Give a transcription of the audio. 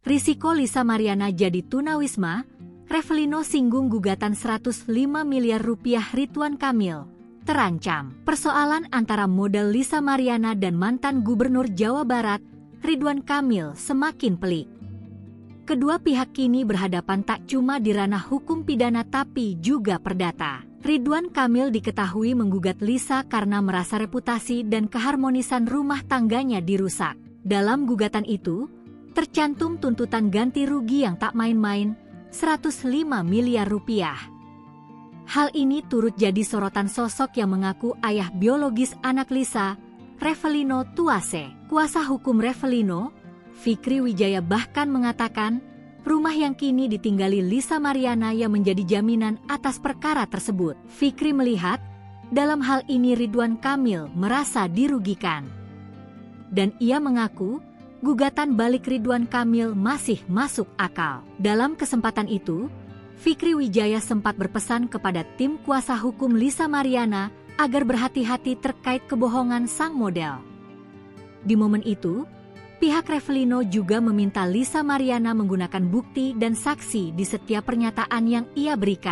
Risiko Lisa Mariana jadi tunawisma, Revelino singgung gugatan 105 miliar rupiah Ridwan Kamil. Terancam. Persoalan antara model Lisa Mariana dan mantan Gubernur Jawa Barat, Ridwan Kamil, semakin pelik. Kedua pihak kini berhadapan tak cuma di ranah hukum pidana tapi juga perdata. Ridwan Kamil diketahui menggugat Lisa karena merasa reputasi dan keharmonisan rumah tangganya dirusak. Dalam gugatan itu, tercantum tuntutan ganti rugi yang tak main-main, 105 miliar rupiah. Hal ini turut jadi sorotan sosok yang mengaku ayah biologis anak Lisa, Revelino Tuase. Kuasa hukum Revelino, Fikri Wijaya bahkan mengatakan, rumah yang kini ditinggali Lisa Mariana yang menjadi jaminan atas perkara tersebut. Fikri melihat, dalam hal ini Ridwan Kamil merasa dirugikan. Dan ia mengaku, gugatan balik Ridwan Kamil masih masuk akal. Dalam kesempatan itu, Fikri Wijaya sempat berpesan kepada tim kuasa hukum Lisa Mariana agar berhati-hati terkait kebohongan sang model. Di momen itu, pihak Revelino juga meminta Lisa Mariana menggunakan bukti dan saksi di setiap pernyataan yang ia berikan.